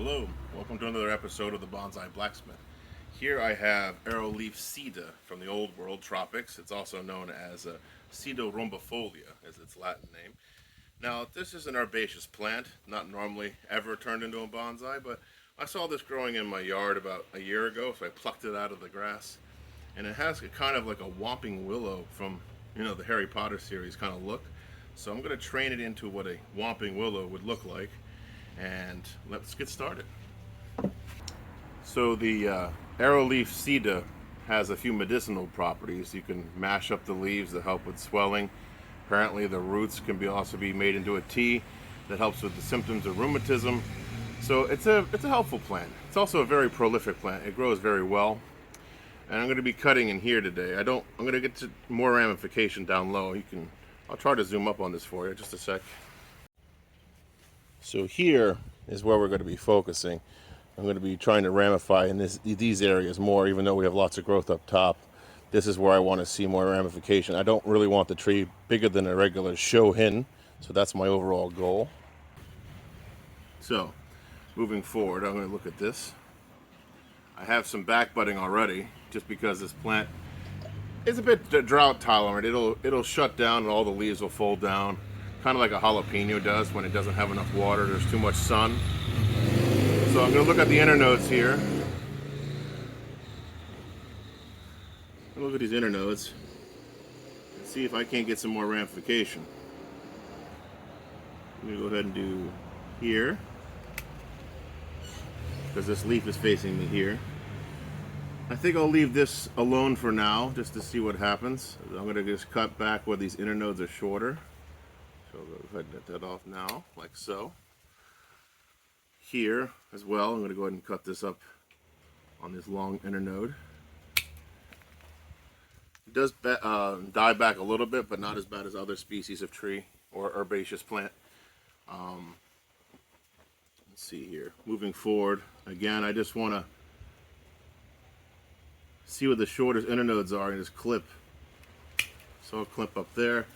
Hello, welcome to another episode of the Bonsai Blacksmith. Here I have Arrowleaf Sida from the Old World Tropics. It's also known as Sida rombifolia, as its Latin name. Now, this is an herbaceous plant, not normally ever turned into a bonsai, but I saw this growing in my yard about a year ago, so I plucked it out of the grass. And it has a kind of like a Womping Willow from, the Harry Potter series kind of look. So I'm going to train it into what a Womping Willow would look like. And let's get started. So the Arrowleaf Sida has a few medicinal properties. You can mash up the leaves that help with swelling. Apparently the roots can also be made into a tea that helps with the symptoms of rheumatism. So it's a helpful plant. It's also a very prolific plant. It grows very well. And I'm going to be cutting in here today. I'm going to get to more ramification down low. I'll try to zoom up on this for you just a sec. So here is where we're going to be focusing. I'm going to be trying to ramify in these areas more, even though we have lots of growth up top. This is where I want to see more ramification. I don't really want the tree bigger than a regular shohin, so that's my overall goal. So, moving forward, I'm going to look at this. I have some back budding already, just because this plant is a bit drought tolerant. It'll shut down and all the leaves will fold down. Kind of like a jalapeno does when it doesn't have enough water, there's too much sun. So I'm going to look at the internodes here. Look at these internodes and see if I can't get some more ramification. I'm going to go ahead and do here, because this leaf is facing me here. I think I'll leave this alone for now, just to see what happens. I'm going to just cut back where these internodes are shorter. So I'll go ahead and get that off now, like so. Here as well, I'm going to go ahead and cut this up on this long internode. It does die back a little bit, but not as bad as other species of tree or herbaceous plant. Let's see here. Moving forward, again, I just want to see what the shortest internodes are and just clip. So I'll clip up there.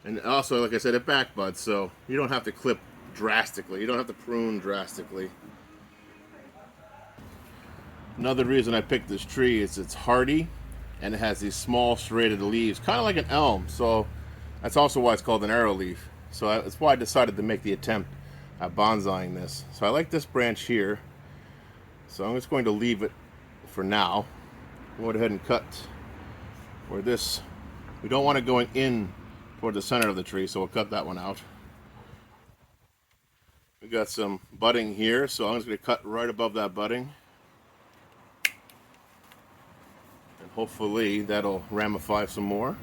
And also, like I said, it back buds, so you don't have to clip drastically. You don't have to prune drastically. Another reason I picked this tree is it's hardy and it has these small serrated leaves, kind of like an elm. So that's also why it's called an arrowleaf. So that's why I decided to make the attempt at bonsaiing this. So I like this branch here. So I'm just going to leave it for now. Go ahead and cut where this, we don't want it going in toward the center of the tree, so we'll cut that one out. We got some budding here, so I'm just going to cut right above that budding. And hopefully that'll ramify some more.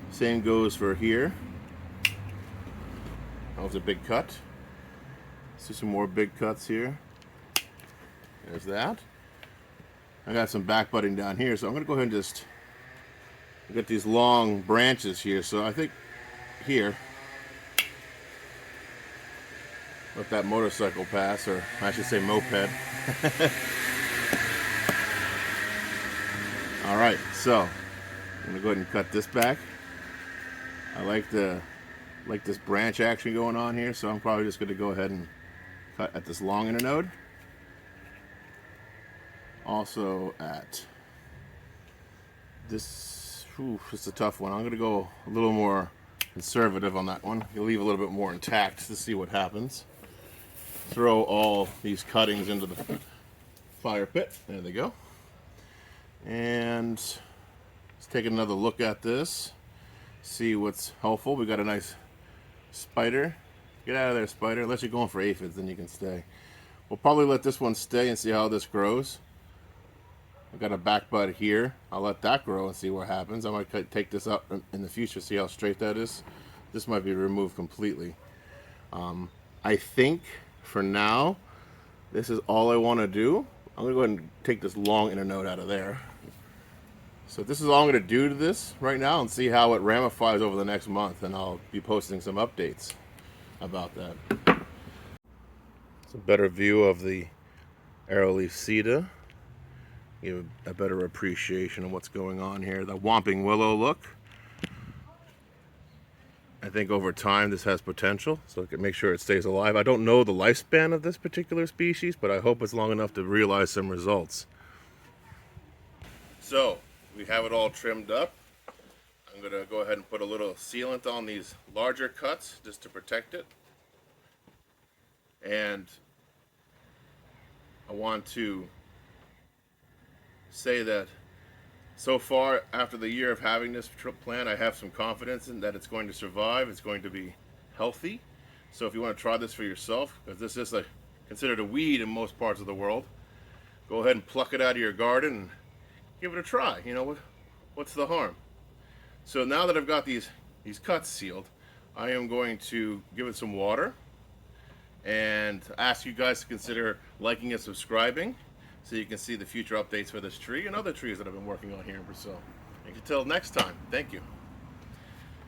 Same goes for here. That was a big cut. See some more big cuts here. There's that. I got some back budding down here, so I'm going to go ahead and just get these long branches here. So I think here, let that motorcycle pass, or I should say moped. All right, so I'm gonna go ahead and cut this back. I like this branch action going on here, so I'm probably just gonna go ahead and cut at this long internode. Also at this, it's a tough one. I'm gonna go a little more conservative on that one. You'll leave a little bit more intact to see what happens. Throw all these cuttings into the fire pit. There they go. And let's take another look at this. See what's helpful. We got a nice spider. Get out of there, spider. Unless you're going for aphids, then you can stay. We'll probably let this one stay and see how this grows. I've got a back bud here. I'll let that grow and see what happens. I might take this up in the future, see how straight that is. This might be removed completely. I think for now, this is all I want to do. I'm going to go ahead and take this long internode out of there. So this is all I'm going to do to this right now and see how it ramifies over the next month. And I'll be posting some updates about that. It's a better view of the Arrowleaf Sida. Give a better appreciation of what's going on here. The Womping Willow look. I think over time this has potential, so I can make sure it stays alive. I don't know the lifespan of this particular species, but I hope it's long enough to realize some results. So we have it all trimmed up. I'm going to go ahead and put a little sealant on these larger cuts just to protect it. And I want to say that so far, after the year of having this plant, I have some confidence in that it's going to survive. It's going to be healthy. So if you want to try this for yourself, because this is considered a weed in most parts of the world, go ahead and pluck it out of your garden and give it a try. You know, what's the harm? So now that I've got these cuts sealed, I am going to give it some water and ask you guys to consider liking and subscribing, so you can see the future updates for this tree and other trees that I've been working on here in Brazil. And until next time, thank you.